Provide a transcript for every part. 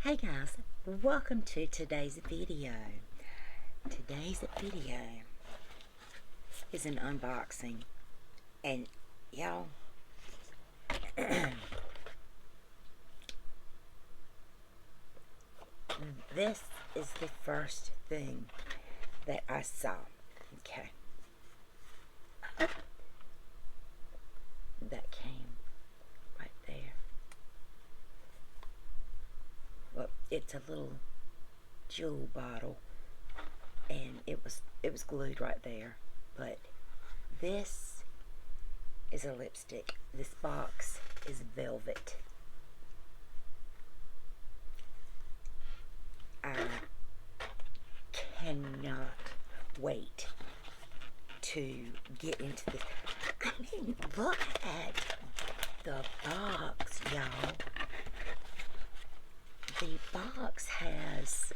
Hey guys, welcome to today's video. Today's video is an unboxing, and y'all, this is the first thing that I saw. Okay, that came right there. Well, it's a little jewel bottle, and it was glued right there. But this is a lipstick. This box is velvet. I cannot wait to get into this. I mean, look at the box, y'all. The box has,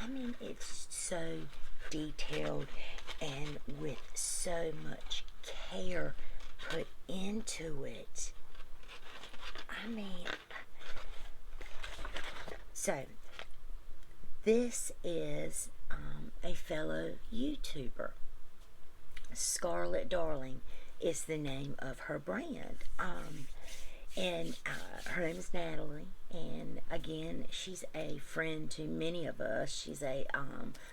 I mean, it's so detailed and with so much care put into it. I mean, so this is a fellow YouTuber. Scarlete Darling is the name of her brand. And her name is Natalie, and again, she's a friend to many of us. She's a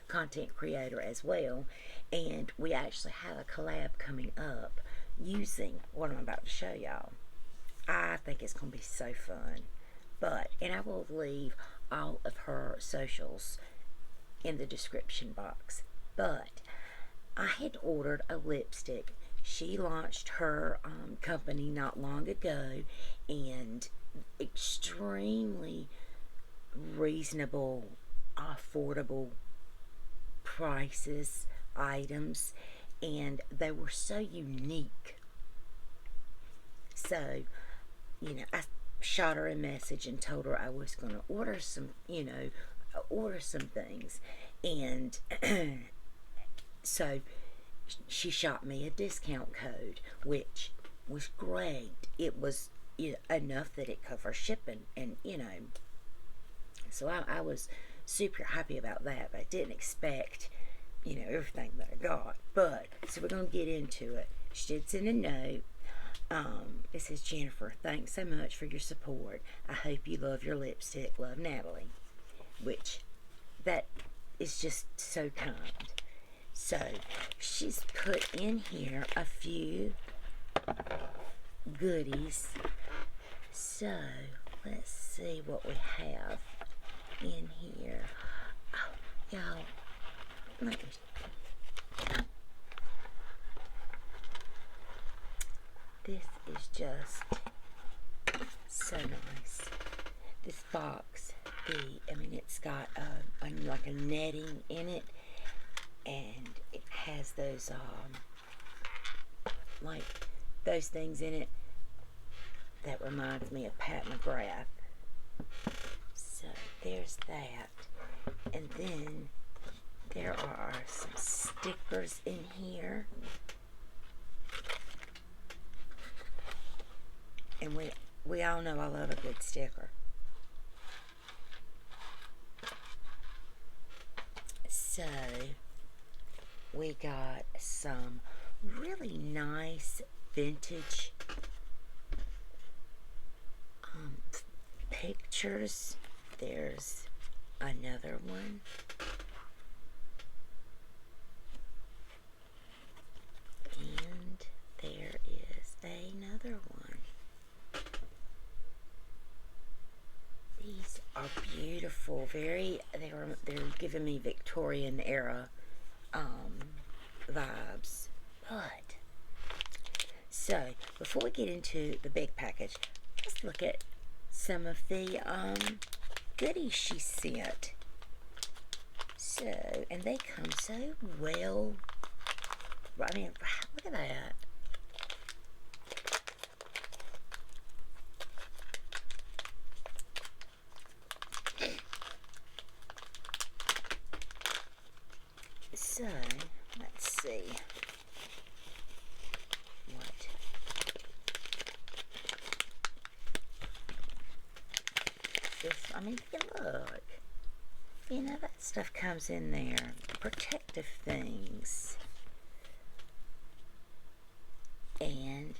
content creator as well, and we actually have a collab coming up using what I'm about to show y'all. I think it's going to be so fun. And I will leave all of her socials in the description box. But I had ordered a lipstick. She launched her company not long ago, and extremely reasonable, affordable prices, items, and they were so unique. So, I shot her a message and told her I was going to order some, order some things, and so she shot me a discount code, which was great. It was enough that it covered shipping, and so I was super happy about that. But I didn't expect everything that I got. But so we're gonna get into it. She did send a note. It says, "Jennifer, thanks so much for your support. I hope you love your lipstick. Love, Natalie." Which, that is just so kind. So she's put in here a few goodies. So let's see what we have in here. Oh, y'all, let me. This is just so nice. This box, it's got like a netting in it. And it has those like those things in it that reminds me of Pat McGrath. So there's that, and then there are some stickers in here, and we all know I love a good sticker. So we got some really nice vintage pictures. There's another one. And there is another one. These are beautiful. They're giving me Victorian era vibes. But so before we get into the big package, let's look at some of the goodies she sent. So, and they come so well. I mean, look at that. So, let's see what this I mean, look. You know, that stuff comes in there. Protective things. And,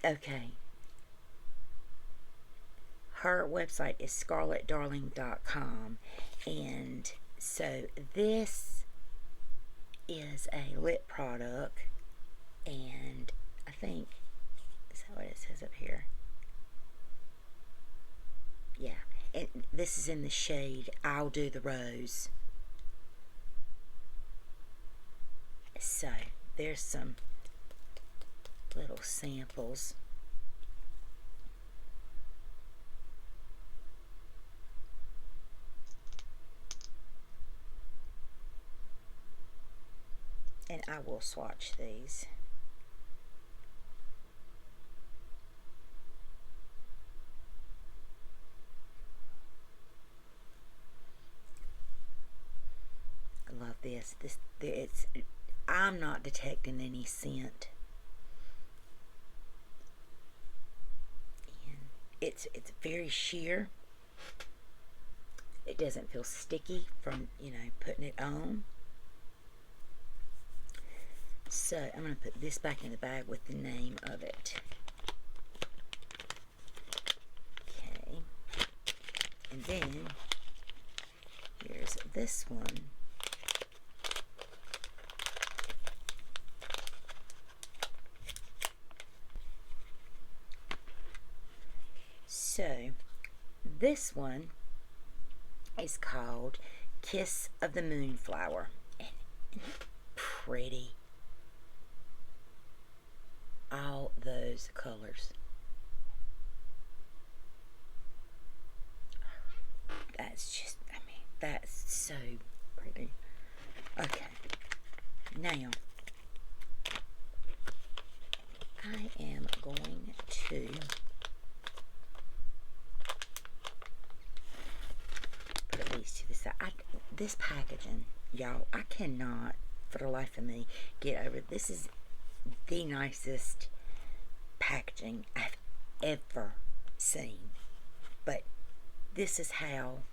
okay. Her website is scarlettedarling.com. And so this is a lip product. And I think, is that what it says up here? Yeah. And this is in the shade I'll Do the Rose. So, there's some little samples. And I will swatch these. I love this. I'm not detecting any scent. And it's very sheer. It doesn't feel sticky from, you know, putting it on. So I'm going to put this back in the bag with the name of it. Okay. And then here's this one. So this one is called Kiss of the Moonflower. And pretty. All those colors. That's just, I mean, that's so pretty. Okay. Now, I am going to put these to the side. This packaging, y'all, I cannot, for the life of me, get over it. This is the nicest packaging I've ever seen. But this is how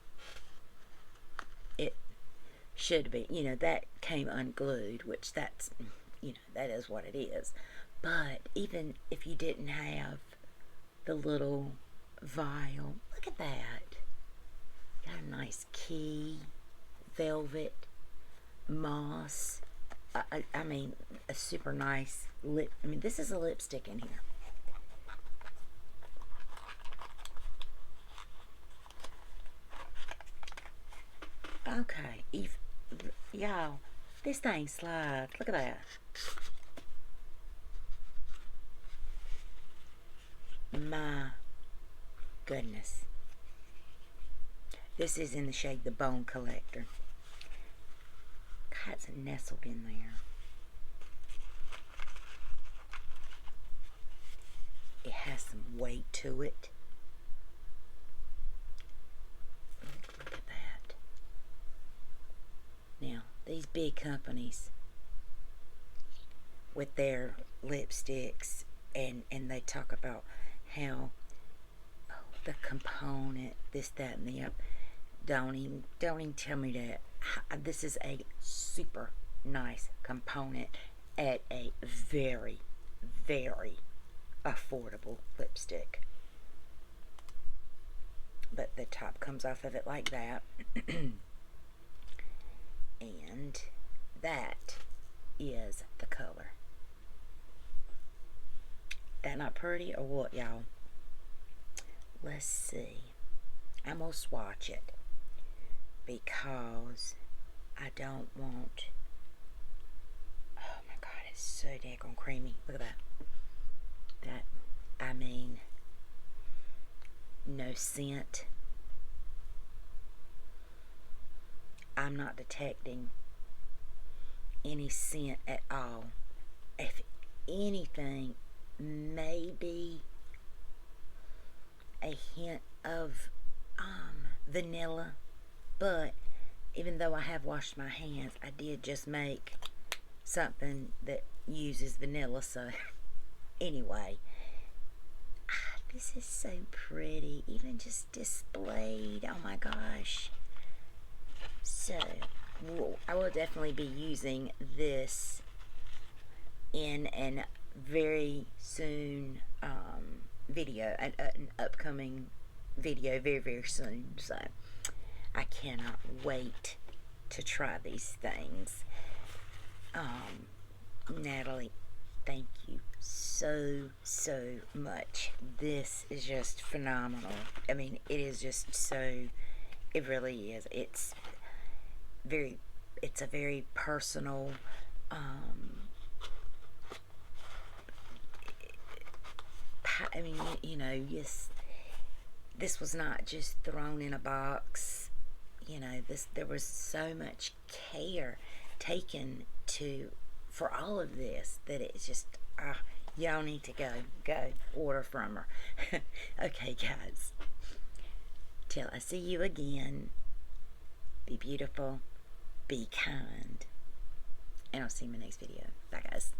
it should be. You know, that came unglued, which that's, you know, that is what it is. But even if you didn't have the little vial, look at that. Got a nice key, velvet, moss. I mean, a super nice lip. I mean, this is a lipstick in here. Okay, y'all, this thing slides. Look at that. My goodness. This is in the shade The Bone Collector. God, it's nestled in there. It has some weight to it. Look at that. Now, these big companies with their lipsticks, and they talk about how the component, this, that, and the other. Don't even tell me that. This is a super nice component at a very, very affordable lipstick. But the top comes off of it like that. And that is the color. That not pretty or what, y'all? Let's see. I'm gonna swatch it because I don't want. Oh my God, it's so daggone creamy. Look at that. I mean, no scent. I'm not detecting any scent at all. If anything, maybe a hint of vanilla, but even though I have washed my hands, I did just make something that uses vanilla, so anyway, I This is so pretty, even just displayed. Oh my gosh. So, I will definitely be using this in an very soon video, an upcoming video very, very soon. So, I cannot wait to try these things. Natalie, thank you so much. This is just phenomenal. I mean, it is just so, it really is. It's a very personal, I mean, you know, yes, this was not just thrown in a box. You know, there was so much care taken for all of this that it's just, y'all need to go order from her. Okay, guys, till I see you again, be beautiful, be kind, and I'll see you in my next video. Bye, guys.